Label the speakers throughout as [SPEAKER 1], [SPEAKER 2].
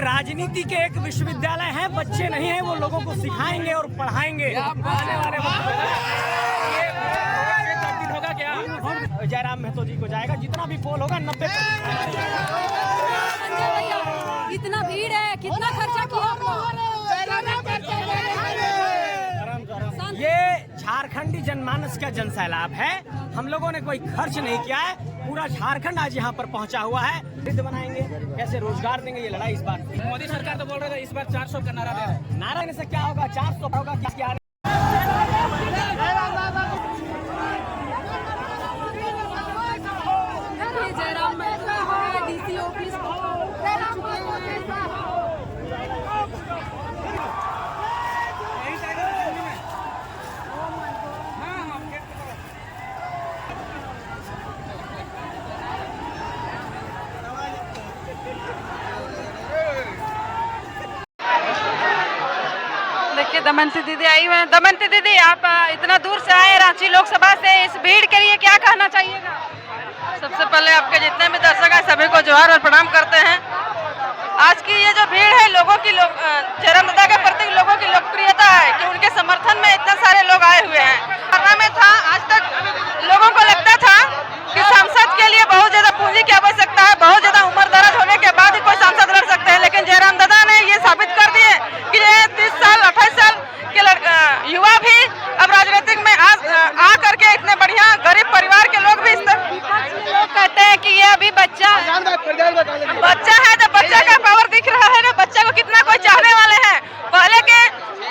[SPEAKER 1] राजनीति के एक विश्वविद्यालय है, बच्चे नहीं हैं, वो लोगों को सिखाएंगे और पढ़ाएंगे आने वाले वक्त में। होगा क्या? जयराम महतो जी को जाएगा, जितना भी पोल होगा 90।
[SPEAKER 2] इतना भीड़ है, कितना खर्चा किया?
[SPEAKER 1] ये झारखंडी जनमानस का जनसैलाब है। हम लोगों ने कोई खर्च नहीं किया है, पूरा झारखंड आज यहाँ पर पहुँचा हुआ है। वृद्ध बनाएंगे, कैसे रोजगार देंगे, ये लड़ाई इस बार। मोदी सरकार तो बोल रहे थे इस बार 400 का नारा दे। नारा देने से क्या होगा? 400 होगा क्या?
[SPEAKER 2] जयराम डीसी ऑफिस
[SPEAKER 3] देखिए दमयंती दीदी आई हुई हैं। दमयंती दीदी, आप इतना दूर से आए रांची लोकसभा से, इस भीड़ के लिए क्या कहना चाहिएगा?
[SPEAKER 4] सबसे पहले आपके जितने भी दर्शक हैं सभी को जोहार और प्रणाम करते हैं। आज की ये जो भीड़ है, लोगों की जयराम दादा के प्रति लोगों की लोकप्रियता है कि उनके समर्थन में इतने सारे लोग आए हुए हैं। करना में था, आज तक लोगों को लगता था कि सांसद के लिए बहुत ज्यादा पूंजी की आवश्यकता है, बहुत ज्यादा उम्र दराज होने के बाद ही कोई सांसद लड़ सकते हैं। लेकिन जयराम दादा ने ये साबित कर दिए कि 30 साल 28 साल के युवा भी अब राजनीतिक में आ करके इतने बढ़िया गरीब परिवार के लोग भी इस तरह
[SPEAKER 3] लोग कहते हैं कि ये अभी बच्चा
[SPEAKER 4] है, तो बच्चा का पावर दिख रहा है ना, बच्चा को कितना कोई चाहने वाले हैं।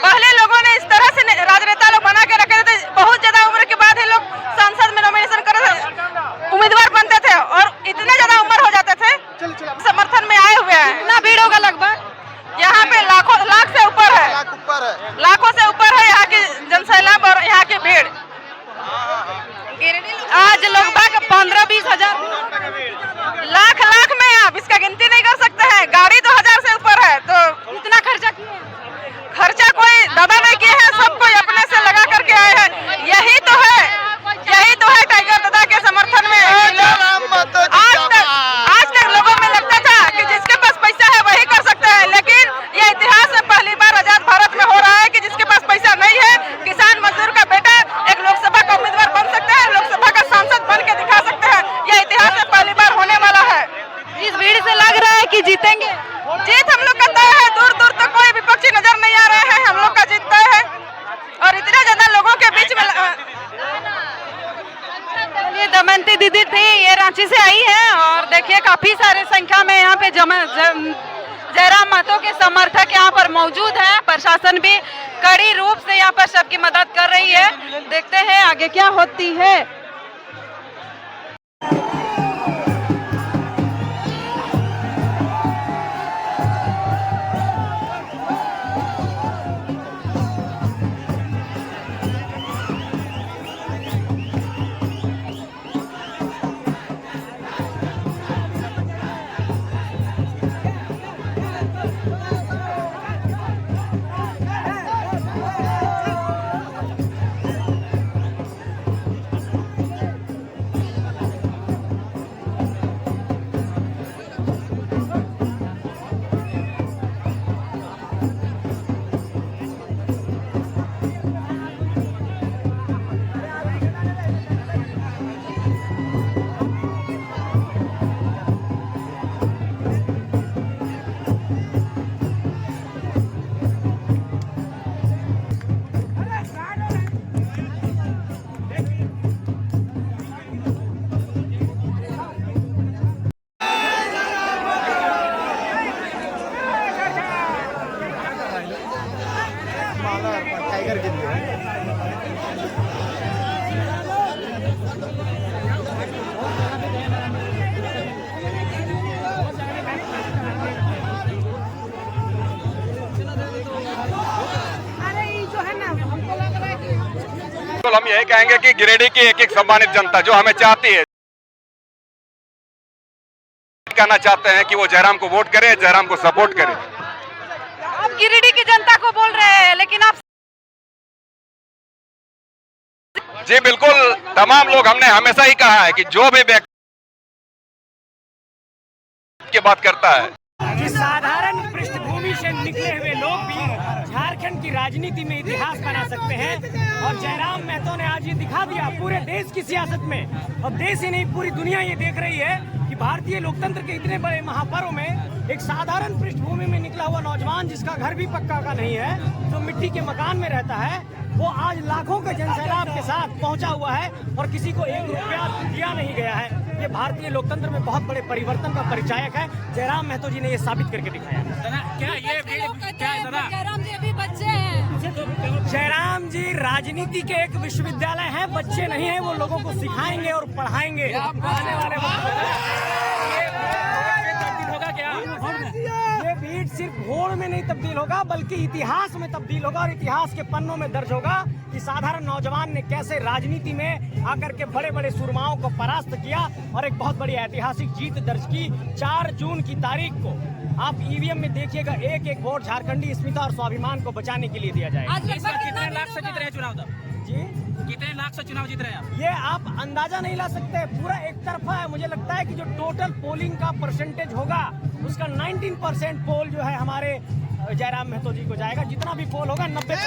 [SPEAKER 4] पहले लोगों ने इस तरह से राजनेता लोग बना के रखे थे, बहुत ज्यादा उम्र के बाद ही लोग सांसद में नॉमिनेशन कर उम्मीदवार बनते थे और इतने ज्यादा उम्र हो जाते थे, समर्थन में आए हुए हैं।
[SPEAKER 3] कितना भीड़ होगा लगभग?
[SPEAKER 4] यहाँ पे लाख से ऊपर है, लाखों से ऊपर है यहाँ की जनसैलाब और यहाँ की भीड़।
[SPEAKER 3] आज लगभग 15-20 हजार
[SPEAKER 4] लाख में आप इसका गिनती नहीं कर सकते हैं। गाड़ी 2000 से ऊपर है, तो
[SPEAKER 3] इतना खर्चा किए?
[SPEAKER 4] खर्चा कोई दादा नहीं किए हैं, सब कोई अपने से लगा करके आए हैं। यही तो है टाइगर दादा के समर्थन में। आज तक लोगों में लगता था कि जिसके पास पैसा है वही कर सकता है, लेकिन यह इतिहास में पहली बार आजाद भारत में हो रहा है कि जिसके पास पैसा नहीं है, किसान मजदूर का बेटा एक लोकसभा का उम्मीदवार बन सकता है, लोकसभा का सांसद बन के दिखा सकते हैं। यह इतिहास में पहली बार होने वाला है।
[SPEAKER 3] इस भीड़ से लग रहा है कि जीतेंगे।
[SPEAKER 4] जीत हम लोग का तय है, दूर तक कोई विपक्षी नजर नहीं आ रहे हैं, हम लोग का जीत तय है। और इतने ज्यादा लोगों के बीच में
[SPEAKER 3] ये दमयंती दीदी थी, ये रांची से आई है और देखिए काफी सारे संख्या में यहाँ पे जयराम महतो के समर्थक यहाँ पर मौजूद हैं। प्रशासन भी कड़ी रूप से यहाँ पर सबकी मदद कर रही है। देखते हैं आगे क्या होती है।
[SPEAKER 5] हम यही कहेंगे कि गिरिडीह की एक सम्मानित जनता जो हमें चाहती है, कहना चाहते हैं कि वो जयराम को वोट करे, जयराम को सपोर्ट करे।
[SPEAKER 3] आप गिरिडीह की जनता को बोल रहे हैं, लेकिन आप
[SPEAKER 5] जी बिल्कुल, तमाम लोग, हमने हमेशा ही कहा है कि जो भी व्यक्ति की बात करता है
[SPEAKER 1] साधारण झारखंड की राजनीति में इतिहास बना सकते हैं। और जयराम महतो ने आज ये दिखा दिया पूरे देश की सियासत में, और देश ही नहीं पूरी दुनिया ये देख रही है कि भारतीय लोकतंत्र के इतने बड़े महापर्व में एक साधारण पृष्ठभूमि में निकला हुआ नौजवान, जिसका घर भी पक्का का नहीं है, जो मिट्टी के मकान में रहता है, वो आज लाखों के जनसैलाब के साथ पहुंचा हुआ है और किसी को 1 रुपया दिया नहीं गया है। ये भारतीय लोकतंत्र में बहुत बड़े परिवर्तन का परिचायक है। जयराम महतो जी ने ये साबित करके दिखाया।
[SPEAKER 2] क्या ये जयराम जी अभी बच्चे हैं?
[SPEAKER 1] जयराम जी राजनीति के एक विश्वविद्यालय हैं, बच्चे नहीं हैं। वो लोगों को सिखाएंगे और पढ़ाएंगे आने वाले वक्त में। ये भीड़ सिर्फ घोड़ में नहीं तब्दील होगा, बल्कि इतिहास में तब्दील होगा, और इतिहास के पन्नों में दर्ज होगा कि साधारण नौजवान ने कैसे राजनीति में आकर के बड़े बड़े सुरमाओं को परास्त किया और एक बहुत बड़ी ऐतिहासिक जीत दर्ज की। 4 जून की तारीख को आप ईवीएम में देखिएगा, एक एक वोट झारखंडी अस्मिता और स्वाभिमान को बचाने के लिए दिया जाएगा।
[SPEAKER 2] कितने लाख से जीत रहे हैं
[SPEAKER 6] चुनाव?
[SPEAKER 1] जी
[SPEAKER 6] कितने लाख से चुनाव जीत रहे हैं आप?
[SPEAKER 1] ये आप अंदाजा नहीं ला सकते, पूरा एक तरफा है। मुझे लगता है कि जो टोटल पोलिंग का परसेंटेज होगा उसका 19% पोल जो है हमारे जयराम महतो जी को जाएगा। जितना भी पोल होगा 90%।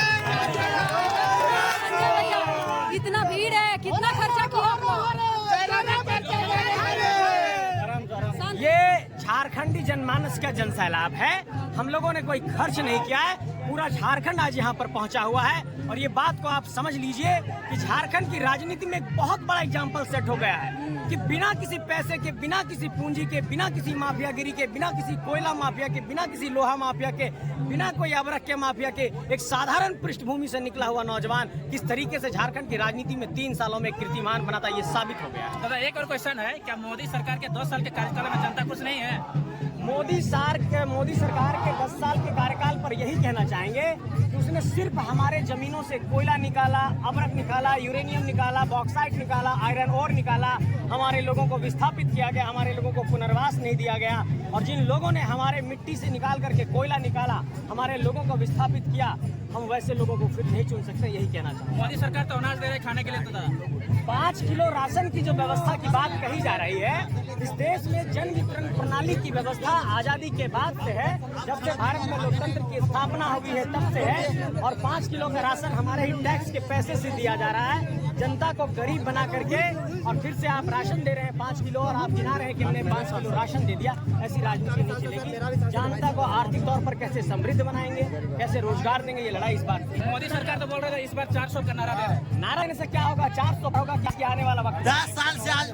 [SPEAKER 2] इतना भीड़ है, कितना खर्चा किया आप लोग?
[SPEAKER 1] ये झारखंडी जनमानस का जनसैलाब है। हम लोगों ने कोई खर्च नहीं किया है, पूरा झारखंड आज यहाँ पर पहुंचा हुआ है। और ये बात को आप समझ लीजिए कि झारखंड की राजनीति में एक बहुत बड़ा एग्जाम्पल सेट हो गया है कि बिना किसी पैसे के, बिना किसी पूंजी के, बिना किसी माफियागिरी के, बिना किसी कोयला माफिया के, बिना किसी लोहा माफिया के, बिना कोई अबरक के माफिया के, एक साधारण पृष्ठभूमि से निकला हुआ नौजवान किस तरीके से झारखंड की राजनीति में 3 सालों में कीर्तिमान बनाता, ये साबित हो गया।
[SPEAKER 6] दादा एक और क्वेश्चन है, क्या मोदी सरकार के 2 साल के कार्यकाल में जनता खुश नहीं है?
[SPEAKER 1] मोदी सरकार के 10 साल के कार्यकाल पर यही कहना चाहेंगे कि उसने सिर्फ हमारे जमीनों से कोयला निकाला, अबरक निकाला, यूरेनियम निकाला, बॉक्साइट निकाला, आयरन ओर निकाला, हमारे लोगों को विस्थापित किया गया, हमारे लोगों को पुनर्वास नहीं दिया गया। और जिन लोगों ने हमारे मिट्टी से निकाल करके कोयला निकाला, हमारे लोगों को विस्थापित किया, हम वैसे लोगों को फिर नहीं चुन सकते, यही कहना चाहते।
[SPEAKER 6] मोदी सरकार तो अनाज दे रही है खाने के लिए। तो दादा
[SPEAKER 1] 5 किलो राशन की जो व्यवस्था की बात कही जा रही है, इस देश में जन वितरण प्रणाली की व्यवस्था आजादी के बाद से है, जब से भारत में लोकतंत्र की स्थापना हुई है तब से है। और 5 किलो का राशन हमारे ही टैक्स के पैसे से दिया जा रहा है, जनता को गरीब बना करके। और फिर से आप राशन दे रहे हैं 5 किलो, और आप गिना रहे हैं कि हमने 5 किलो राशन दे दिया। ऐसी राजनीति नहीं चलेगी। जनता को आर्थिक तौर पर कैसे समृद्ध बनाएंगे, कैसे रोजगार देंगे, ये लड़ाई इस बार।
[SPEAKER 6] मोदी सरकार तो बोल रहे थे इस बार 400 का नारा दे रहे हैं।
[SPEAKER 1] नारा देने से क्या होगा? 400 होगा क्या आने वाला वक्त?
[SPEAKER 7] 10 साल से आज